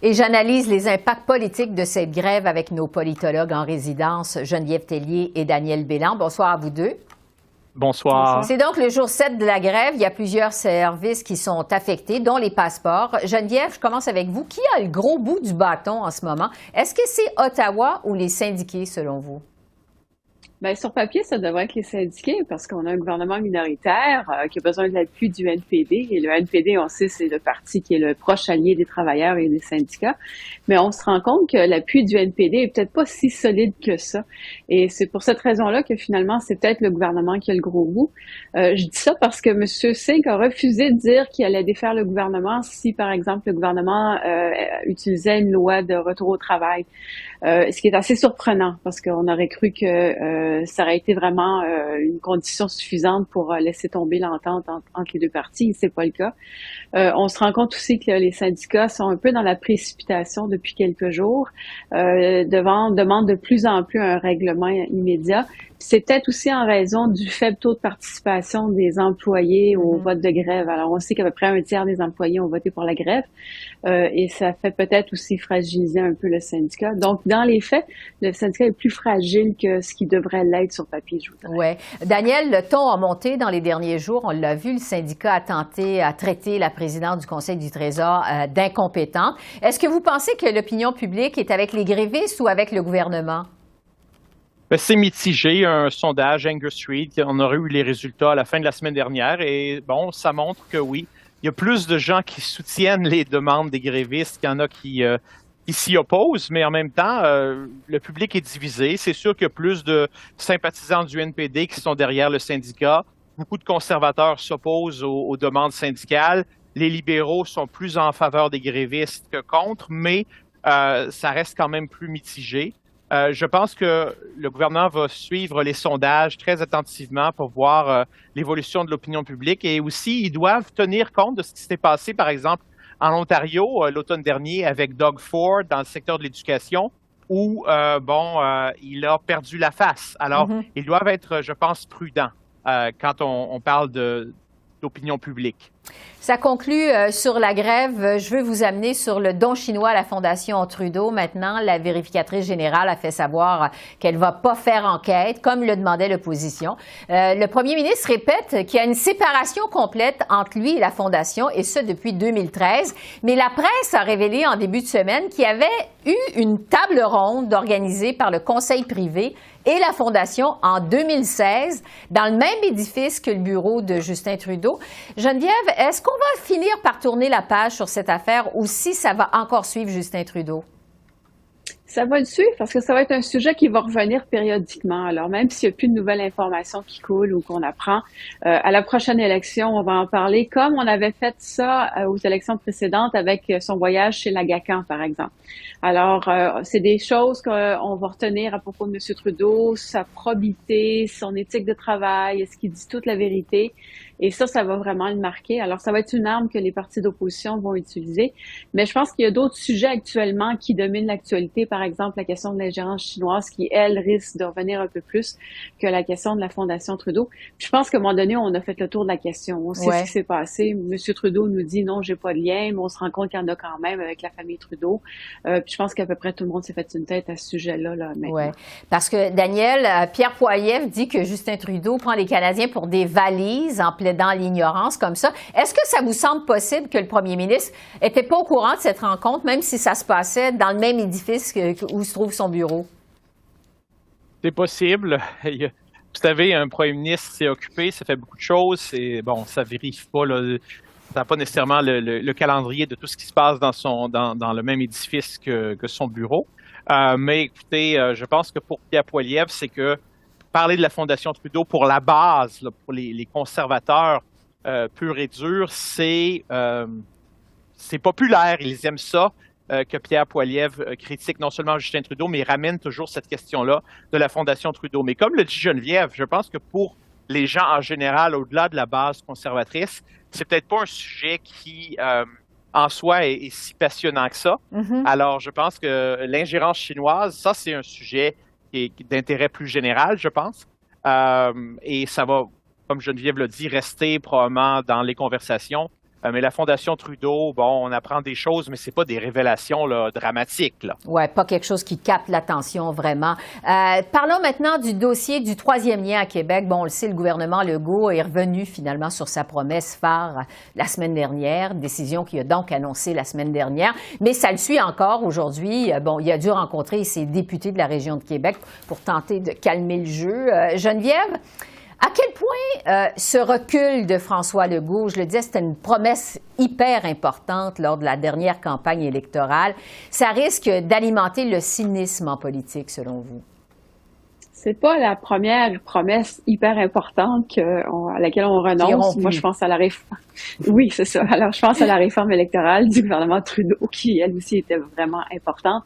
Et j'analyse les impacts politiques de cette grève avec nos politologues en résidence, Geneviève Tellier et Daniel Bélan. Bonsoir à vous deux. Bonsoir. C'est donc le jour 7 de la grève. Il y a plusieurs services qui sont affectés, dont les passeports. Geneviève, je commence avec vous. Qui a le gros bout du bâton en ce moment? Est-ce que c'est Ottawa ou les syndiqués, selon vous? Bien, sur papier, ça devrait être les syndiqués parce qu'on a un gouvernement minoritaire qui a besoin de l'appui du NPD. Et le NPD, on sait, c'est le parti qui est le proche allié des travailleurs et des syndicats. Mais on se rend compte que l'appui du NPD est peut-être pas si solide que ça. Et c'est pour cette raison-là que finalement, c'est peut-être le gouvernement qui a le gros bout. Je dis ça parce que M. Singh a refusé de dire qu'il allait défaire le gouvernement si, par exemple, le gouvernement utilisait une loi de retour au travail. Ce qui est assez surprenant parce qu'on aurait cru que ça aurait été vraiment une condition suffisante pour laisser tomber l'entente entre les deux parties. C'est pas le cas. On se rend compte aussi que les syndicats sont un peu dans la précipitation depuis quelques jours, demandent de plus en plus un règlement immédiat. C'est peut-être aussi en raison du faible taux de participation des employés au vote de grève. Alors, on sait qu'à peu près un tiers des employés ont voté pour la grève et ça fait peut-être aussi fragiliser un peu le syndicat. Donc, dans les faits, le syndicat est plus fragile que ce qui devrait l'être sur papier, je vous dirais. Oui. Daniel, le ton a monté dans les derniers jours. On l'a vu, le syndicat a tenté à traiter la présidente du Conseil du Trésor d'incompétente. Est-ce que vous pensez que l'opinion publique est avec les grévistes ou avec le gouvernement? Ben, c'est mitigé. Un sondage Angus Street, on aurait eu les résultats à la fin de la semaine dernière et bon, ça montre que oui, il y a plus de gens qui soutiennent les demandes des grévistes qu'il y en a qui s'y opposent, mais en même temps, le public est divisé. C'est sûr qu'il y a plus de sympathisants du NPD qui sont derrière le syndicat. Beaucoup de conservateurs s'opposent aux demandes syndicales. Les libéraux sont plus en faveur des grévistes que contre, mais ça reste quand même plus mitigé. Je pense que le gouvernement va suivre les sondages très attentivement pour voir l'évolution de l'opinion publique et aussi ils doivent tenir compte de ce qui s'est passé, par exemple, en Ontario l'automne dernier avec Doug Ford dans le secteur de l'éducation où, il a perdu la face. Alors, ils doivent être, je pense, prudents quand on parle d'opinion publique. Ça conclut sur la grève. Je veux vous amener sur le don chinois à la Fondation Trudeau. Maintenant, la vérificatrice générale a fait savoir qu'elle ne va pas faire enquête, comme le demandait l'opposition. Le premier ministre répète qu'il y a une séparation complète entre lui et la Fondation, et ce depuis 2013. Mais la presse a révélé en début de semaine qu'il y avait eu une table ronde organisée par le Conseil privé et la Fondation en 2016, dans le même édifice que le bureau de Justin Trudeau. Geneviève, est-ce qu'on va finir par tourner la page sur cette affaire ou si ça va encore suivre Justin Trudeau? Ça va le suivre parce que ça va être un sujet qui va revenir périodiquement. Alors, même s'il n'y a plus de nouvelles informations qui coulent ou qu'on apprend, à la prochaine élection, on va en parler comme on avait fait ça aux élections précédentes avec son voyage chez l'Agacan, par exemple. Alors, c'est des choses qu'on va retenir à propos de M. Trudeau, sa probité, son éthique de travail, est-ce qu'il dit toute la vérité? Et ça va vraiment le marquer. Alors, ça va être une arme que les partis d'opposition vont utiliser. Mais je pense qu'il y a d'autres sujets actuellement qui dominent l'actualité. Par exemple, la question de l'ingérence chinoise qui, elle, risque de revenir un peu plus que la question de la Fondation Trudeau. Puis je pense qu'à un moment donné, on a fait le tour de la question. On sait ce qui s'est passé. M. Trudeau nous dit non, j'ai pas de lien, mais on se rend compte qu'il y en a quand même avec la famille Trudeau. Puis je pense qu'à peu près tout le monde s'est fait une tête à ce sujet-là, là, maintenant. Oui, parce que Daniel, Pierre Poilievre dit que Justin Trudeau prend les Canadiens pour des valises en plaidant l'ignorance comme ça. Est-ce que ça vous semble possible que le premier ministre n'était pas au courant de cette rencontre, même si ça se passait dans le même édifice où se trouve son bureau? C'est possible. Vous savez, un premier ministre s'est occupé, ça fait beaucoup de choses. Et bon, ça ne vérifie pas, là, ça n'a pas nécessairement le calendrier de tout ce qui se passe dans le même édifice que son bureau. Mais écoutez, je pense que pour Pierre Poilievre, c'est que parler de la Fondation Trudeau pour la base, là, pour les conservateurs purs et durs, c'est populaire. Ils aiment ça, que Pierre Poilievre critique non seulement Justin Trudeau, mais il ramène toujours cette question-là de la Fondation Trudeau. Mais comme le dit Geneviève, je pense que pour les gens en général, au-delà de la base conservatrice, c'est peut-être pas un sujet qui, en soi, est si passionnant que ça. Alors, je pense que l'ingérence chinoise, ça, c'est un sujet qui est d'intérêt plus général, je pense. Et ça va, comme Geneviève l'a dit, rester probablement dans les conversations Mais la Fondation Trudeau, bon, on apprend des choses, mais c'est pas des révélations là, dramatiques. Là. Ouais, pas quelque chose qui capte l'attention vraiment. Parlons maintenant du dossier du troisième lien à Québec. Bon, on le sait, le gouvernement Legault est revenu finalement sur sa promesse phare la semaine dernière, décision qu'il a donc annoncée la semaine dernière. Mais ça le suit encore aujourd'hui. Bon, il a dû rencontrer ses députés de la région de Québec pour tenter de calmer le jeu. Geneviève, à quel point ce recul de François Legault, je le disais, c'était une promesse hyper importante lors de la dernière campagne électorale, ça risque d'alimenter le cynisme en politique, selon vous? C'est pas la première promesse hyper importante à laquelle on renonce. Moi, je pense à la réforme. Oui, c'est ça. Alors, je pense à la réforme électorale du gouvernement Trudeau, qui, elle aussi, était vraiment importante.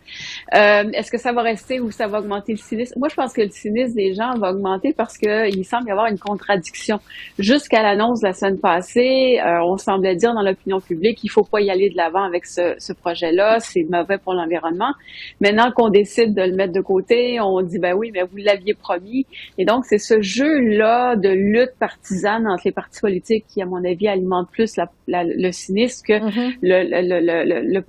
Est-ce que ça va rester ou ça va augmenter le cynisme? Moi, je pense que le cynisme des gens va augmenter parce qu'il semble y avoir une contradiction. Jusqu'à l'annonce de la semaine passée, on semblait dire dans l'opinion publique qu'il faut pas y aller de l'avant avec ce projet-là, c'est mauvais pour l'environnement. Maintenant qu'on décide de le mettre de côté, on dit, ben oui, mais vous l'aviez promis. Et donc, c'est ce jeu-là de lutte partisane entre les partis politiques qui, à mon avis, alimente plus le cynisme que le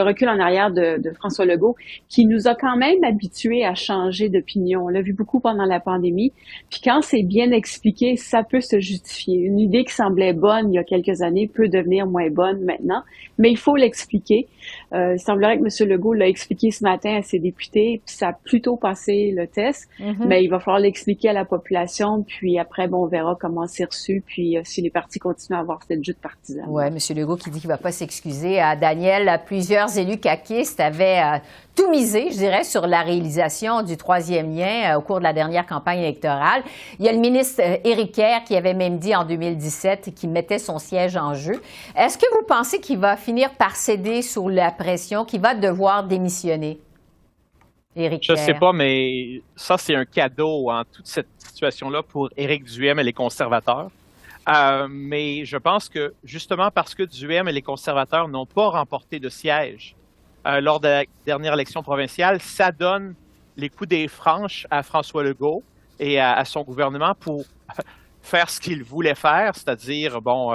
recul en arrière de François Legault, qui nous a quand même habitués à changer d'opinion. On l'a vu beaucoup pendant la pandémie. Puis quand c'est bien expliqué, ça peut se justifier. Une idée qui semblait bonne il y a quelques années peut devenir moins bonne maintenant, mais il faut l'expliquer. Il semblerait que M. Legault l'a expliqué ce matin à ses députés, puis ça a plutôt passé le test. Mais il va falloir l'expliquer à la population, puis après, bon, on verra comment c'est reçu, puis si les partis continuent à avoir cette lutte partisane. Oui, M. Legault qui dit qu'il ne va pas s'excuser. Daniel, plusieurs élus caquistes avaient tout misé, je dirais, sur la réalisation du troisième lien au cours de la dernière campagne électorale. Il y a le ministre Éric Kerr qui avait même dit en 2017 qu'il mettait son siège en jeu. Est-ce que vous pensez qu'il va finir par céder sous la pression, qu'il va devoir démissionner? Éric Je Kerr. sais pas, mais ça, c'est un cadeau, hein, toute cette situation-là pour Éric Duhem et les conservateurs. Mais je pense que, justement, parce que Duhem et les conservateurs n'ont pas remporté de siège lors de la dernière élection provinciale, ça donne les coups des franches à François Legault et à son gouvernement pour faire ce qu'il voulait faire, c'est-à-dire, bon,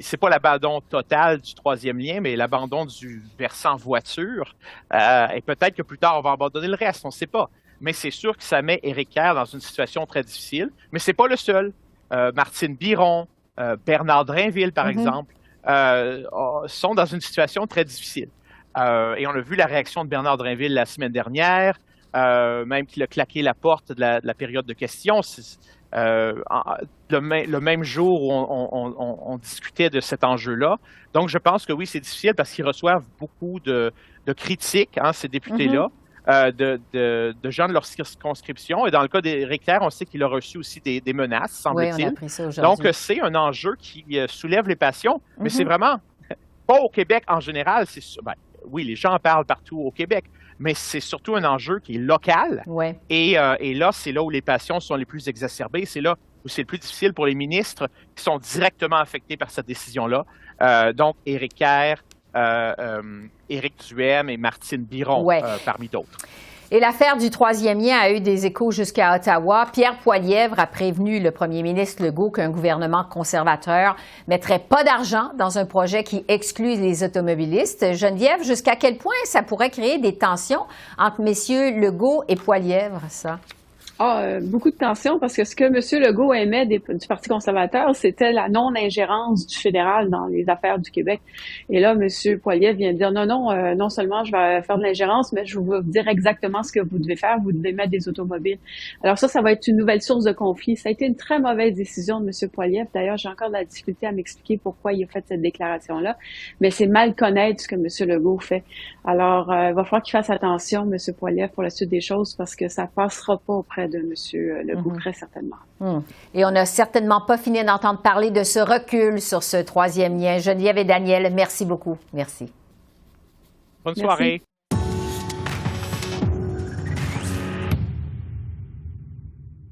c'est pas l'abandon total du troisième lien, mais l'abandon du versant voiture. Et peut-être que plus tard, on va abandonner le reste, on ne sait pas. Mais c'est sûr que ça met Éric Kerr dans une situation très difficile. Mais c'est pas le seul. Martine Biron, Bernard Drainville, par exemple, sont dans une situation très difficile. Et on a vu la réaction de Bernard Drainville la semaine dernière, même qu'il a claqué la porte de la période de questions. Le même jour où on discutait de cet enjeu-là. Donc, je pense que oui, c'est difficile parce qu'ils reçoivent beaucoup de critiques, hein, ces députés-là, de gens de leur circonscription. Et dans le cas d'Éric Kerr, on sait qu'il a reçu aussi des menaces, semble-t-il. Oui, on a appris ça aujourd'hui. Donc, c'est un enjeu qui soulève les passions, mais c'est vraiment, pas au Québec en général, oui, les gens en parlent partout au Québec, mais c'est surtout un enjeu qui est local. Ouais. Et là, c'est là où les passions sont les plus exacerbées. C'est là où c'est le plus difficile pour les ministres qui sont directement affectés par cette décision-là. Donc, Éric Kerr, Éric Duhem et Martine Biron, parmi d'autres. Et l'affaire du troisième lien a eu des échos jusqu'à Ottawa. Pierre Poilievre a prévenu le premier ministre Legault qu'un gouvernement conservateur mettrait pas d'argent dans un projet qui exclut les automobilistes. Geneviève, jusqu'à quel point ça pourrait créer des tensions entre messieurs Legault et Poilievre, ça? Beaucoup de tensions parce que ce que M. Legault aimait du Parti conservateur, c'était la non-ingérence du fédéral dans les affaires du Québec. Et là, M. Poilievre vient de dire non seulement je vais faire de l'ingérence, mais je vais vous dire exactement ce que vous devez faire. Vous devez mettre des automobiles. Alors ça va être une nouvelle source de conflit. Ça a été une très mauvaise décision de M. Poilievre. D'ailleurs, j'ai encore de la difficulté à m'expliquer pourquoi il a fait cette déclaration-là. Mais c'est mal connaître ce que M. Legault fait. Alors, il va falloir qu'il fasse attention, M. Poilievre, pour la suite des choses parce que ça passera pas auprès de M. Legault, très certainement. Et on n'a certainement pas fini d'entendre parler de ce recul sur ce troisième lien. Geneviève et Daniel, merci beaucoup. Merci. Bonne soirée.